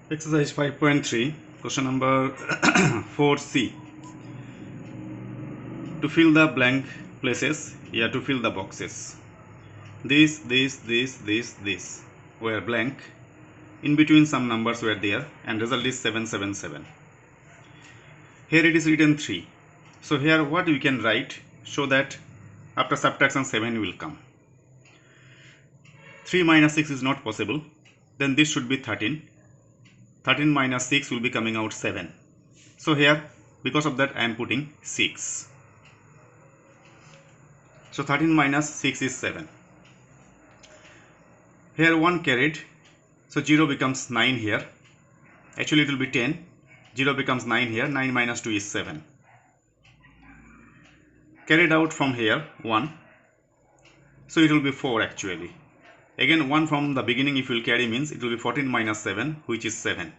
Exercise 5.3, question number 4C. To fill the blank places, you have to fill the boxes. This were blank. In between some numbers were there and result is 777. Here it is written 3. So here what we can write, so that after subtraction 7 will come. 3 minus 6 is not possible. Then this should be 13. 13 minus 6 will be coming out 7. So here, because of that, I am putting 6. So 13 minus 6 is 7. Here 1 carried, so 0 becomes 9 here. Actually it will be 10. 0 becomes 9 here. 9 minus 2 is 7. Carried out from here 1. So it will be 4 actually. Again 1 from the beginning if you will carry means it will be 14 minus 7, which is 7.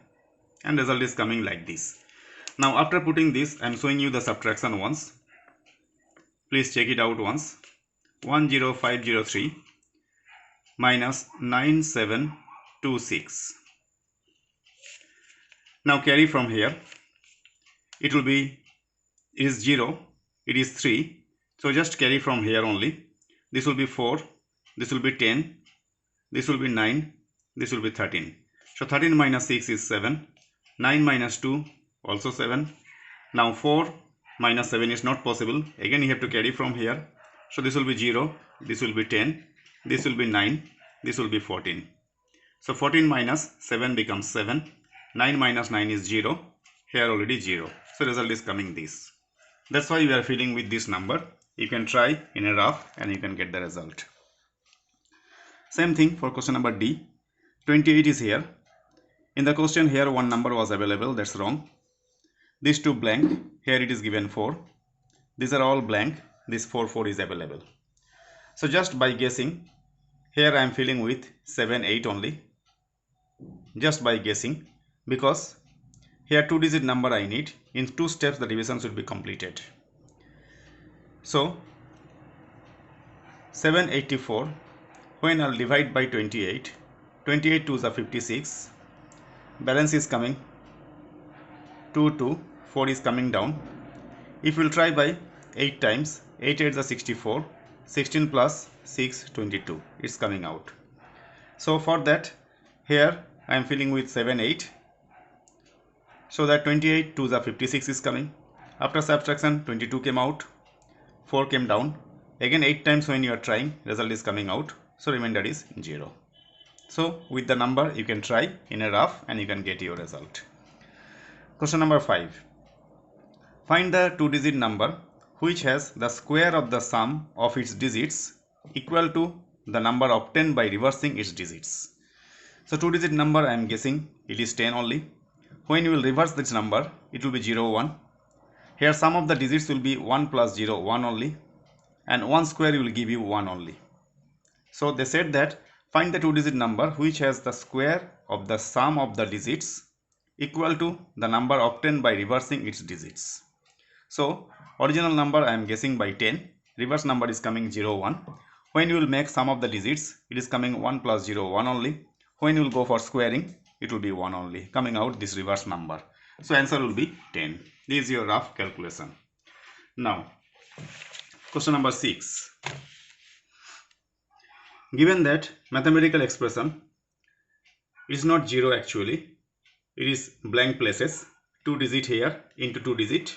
And result is coming like this. Now after putting this, I am showing you the subtraction once. Please check it out once. 10503 minus 9726. Now carry from here. It is 0, it is 3. So just carry from here only. This will be 4, this will be 10, this will be 9, this will be 13. So 13 minus 6 is 7. 9 minus 2 also 7. Now 4 minus 7 is not possible. Again you have to carry from here. So this will be 0, this will be 10, this will be 9, this will be 14. So 14 minus 7 becomes 7. 9 minus 9 is 0. Here already 0. So result is coming this. That's why we are filling with this number. You can try in a rough and you can get the result. Same thing for question number D. 28 is here. In the question here one number was available. That's wrong. These two blank. Here it is given 4. These are all blank. This 4 is available. So just by guessing, here I am filling with 7, 8 only. Just by guessing, because here 2-digit number I need. In 2 steps the division should be completed. So 784, when I'll divide by 28, 28 2s are 56. Balance is coming 2, 2, 4 is coming down. If we'll try by 8 times, 8 8s are 64, 16 plus 6, 22, it's coming out. So for that, here I am filling with 7, 8. So that 28 2s are 56 is coming. After subtraction, 22 came out, 4 came down. Again 8 times when you are trying, result is coming out. So remainder is 0. So with the number you can try in a rough and you can get your result. Question number 5. Find the 2-digit number which has the square of the sum of its digits equal to the number obtained by reversing its digits. So 2-digit number I am guessing it is 10 only. When you will reverse this number, it will be 0, 1. Here sum of the digits will be 1 plus 0, 1 only. And 1 square will give you 1 only. So they said that find the 2-digit number which has the square of the sum of the digits equal to the number obtained by reversing its digits. So original number I am guessing by 10. Reverse number is coming 0, 1. When you will make sum of the digits, it is coming 1 plus 0, 1 only. When you will go for squaring, it will be 1 only, coming out this reverse number. So answer will be 10. This is your rough calculation. Now question number 6. Given that mathematical expression is not 0 actually, it is blank places, 2-digit here into 2-digit,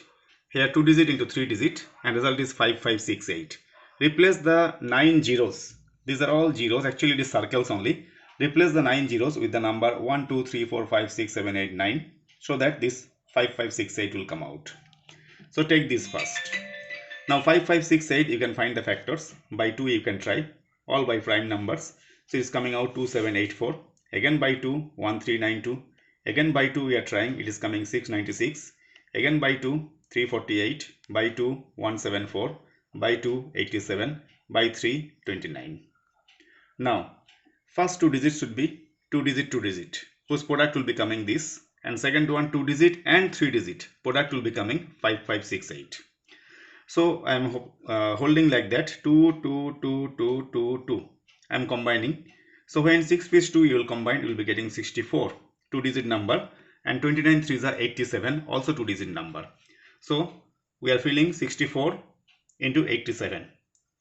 here 2-digit into 3-digit, and result is 5, 5, 6, 8. Replace the 9 zeros. These are all zeros, actually it is circles only. Replace the 9 zeros with the number 1, 2, 3, 4, 5, 6, 7, 8, 9, so that this 5, 5, 6, 8 will come out. So take this first. Now 5, 5, 6, 8 you can find the factors. By 2 you can try, all by prime numbers. So it's coming out 2, 7, 8, 4. Again by 2, 1, 3, 9, 2. Again by 2 we are trying, it is coming 6, 96. Again by 2, 3, 48. By 2, 1, 7, 4. By 2, 87. By 3, 29. Now first 2 digits should be 2-digit, whose product will be coming this, and second one 2-digit and 3-digit, product will be coming 5, 5, 6, 8. So I am holding like that, 2, 2, 2, 2, 2, 2. I am combining. So when 6 plus 2 you will combine, you will be getting 64. 2-digit number, and 29 threes are 87, also 2-digit number. So we are filling 64 into 87.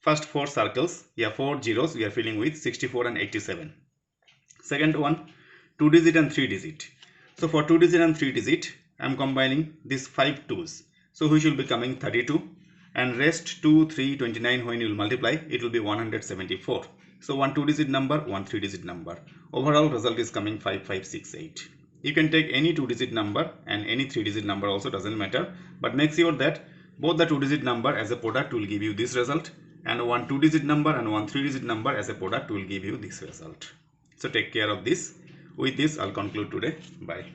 First 4 circles, 4 zeros we are filling with 64 and 87. Second one, 2-digit and 3-digit. So for 2-digit and 3-digit, I am combining these 5 2's. So which will be coming 32, and rest 2, 3, 29 when you will multiply, it will be 174. So one 2-digit number, one 3-digit number. Overall result is coming 5568. You can take any 2-digit number and any 3-digit number also, doesn't matter, but make sure that both the 2-digit number as a product will give you this result, and one 2-digit number and one 3-digit number as a product will give you this result. So take care of this. With this, I'll conclude today. Bye.